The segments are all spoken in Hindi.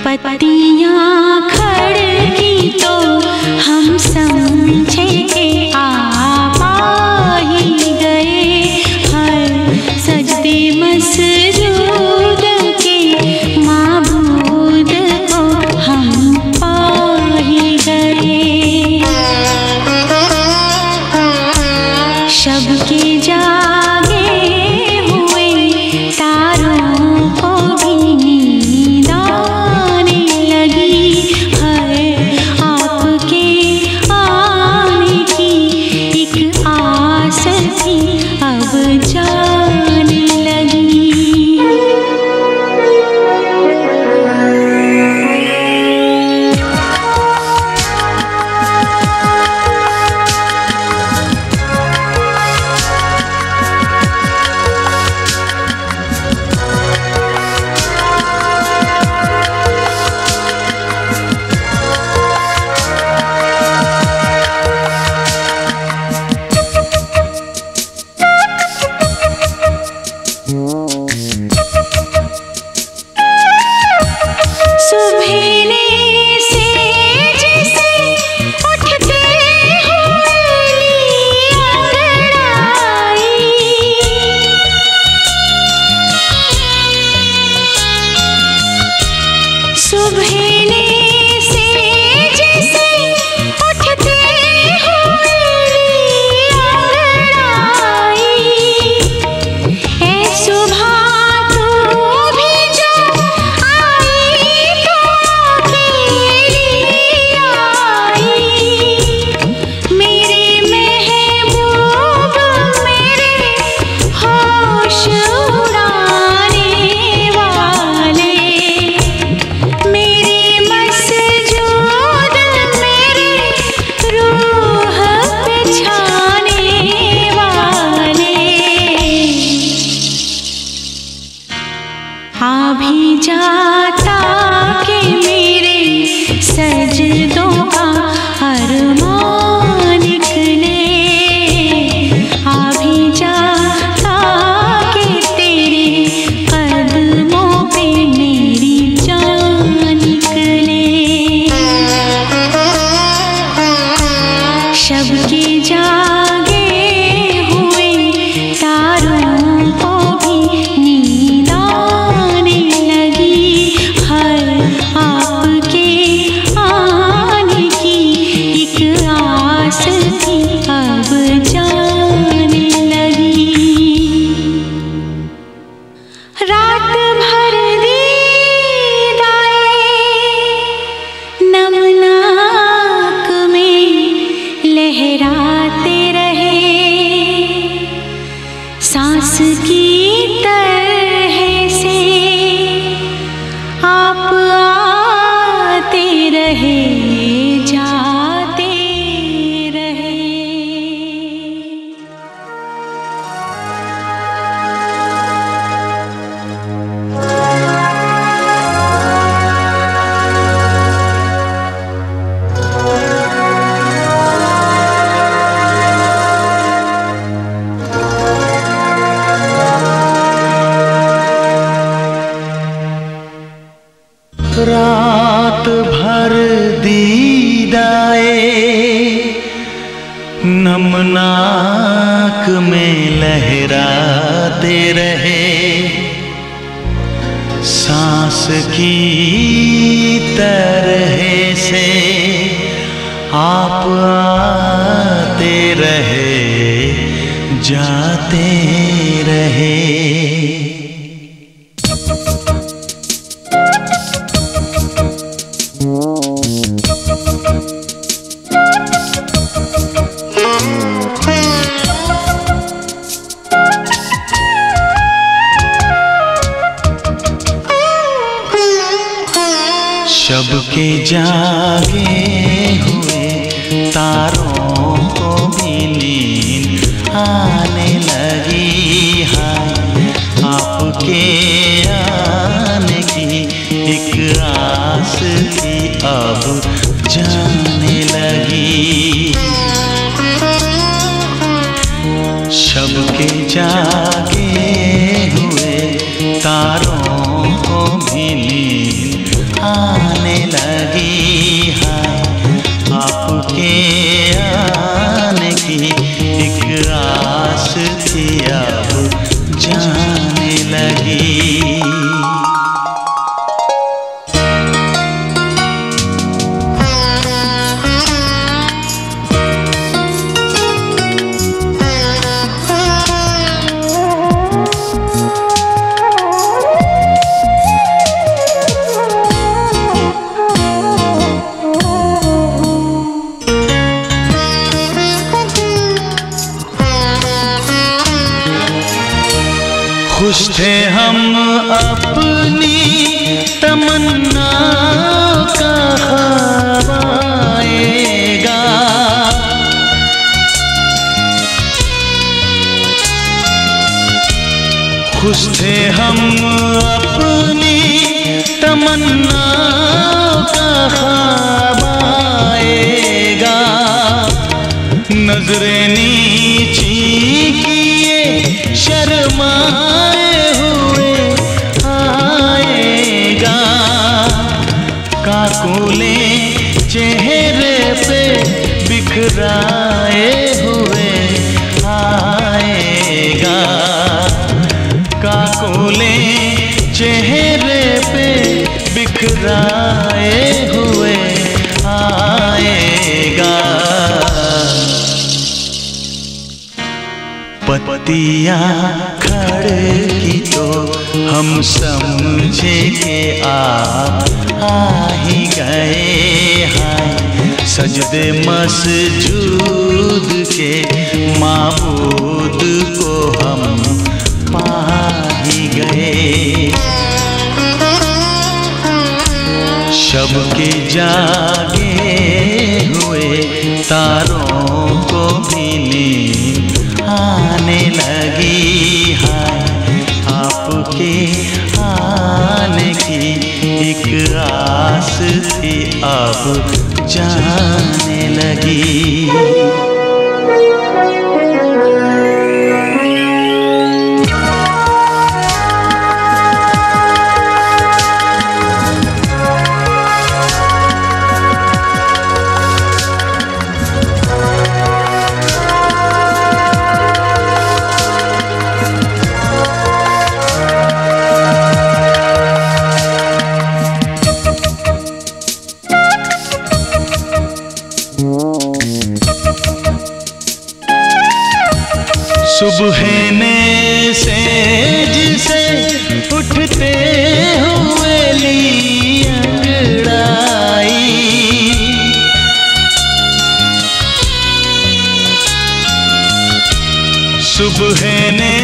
पत्तियाँ खड़की तो हम समझे के आप आ ही गए। हर सजदे मसजूद के माबूद को हम पा ही गए। शब के जागे हुए तारों को भी नींद आने लगी। है आपके आने की एक आस थी अब जाने लगी। आ भी जाता कि मेरे सजदों का अरमान निकले। आ भी जाता कि तेरे कदमों पे मेरी जान निकले। शब के जागे हुए तारों को भी नींद आने लगी। हर आपके आने की एक आस थी अब जाने लगी। रात भर दीद आए नमनाक में लहराते रहे। सांस की तरह से आप आते रहे जाते रहे। रात भर दीद आए नमनाक में लहराते रहे। सांस की तरह से आप आते रहे जाते रहे। शब के जागे हुए तारों को भी नींद आने लगी। हाय आपके आने की एक आस थी अब जाने लगी। शब के जागे हुए तारों को भी नींद आने लगी है। आपके आने की एक आस थी अब जाने लगी। खुश थे हम अपनी तमन्ना का ख्वाब आएगा। खुश थे हम अपनी तमन्ना का ख्वाब आएगा। नजरें नीची किए शर्माए हुए आएगा। काकुले चेहरे पे बिखराए हुए आएगा। काकुले चेहरे पे बिखराए हुए आएगा। पत्तियाँ खड़की तो हम समझे के आ ही गए हैं। सजदे मसजूद के माबूद को हम पा ही गए। शब के जागे हुए तारों को भी नींद आने लगी है। आपके आने की एक आस थी अब जाने लगी। सुबह ने सेज से उठते हुए ली अंगड़ाई। सुबह ने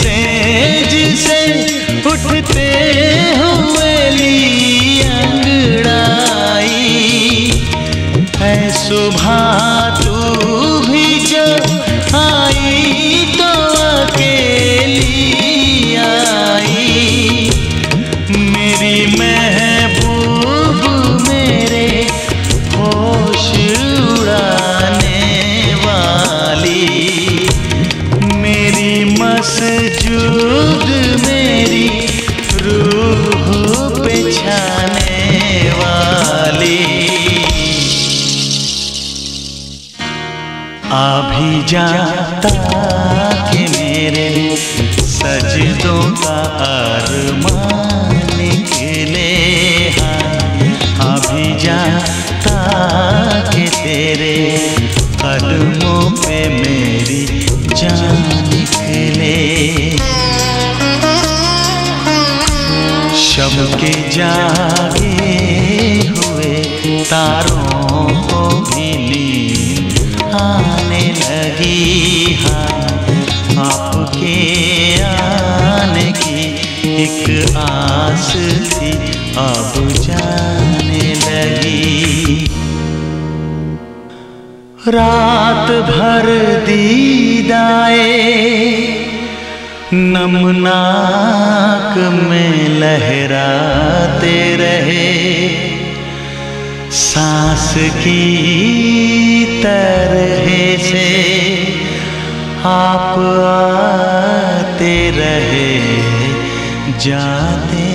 सेज से उठते हुए ली अंगड़ाई। है सुबह तू भी जो आई तो अकेली आई। मेरी महबूब मेरे होश उड़ाने वाली। मेरी मसजूद मेरी रूह पे छाने वाली। आ भी जाता कि मेरे सजदों का अरमान निकले हैं। आ भी जाता कि तेरे कदमों पे मेरी जान निकले। शब के जागे हुए तारों को भी नींद आने लगी है। आपके आने की एक आस थी अब जाने लगी। रात भर दीदाए नमनाक में लहराते रहे। सांस की तरह से आप आते रहे जाते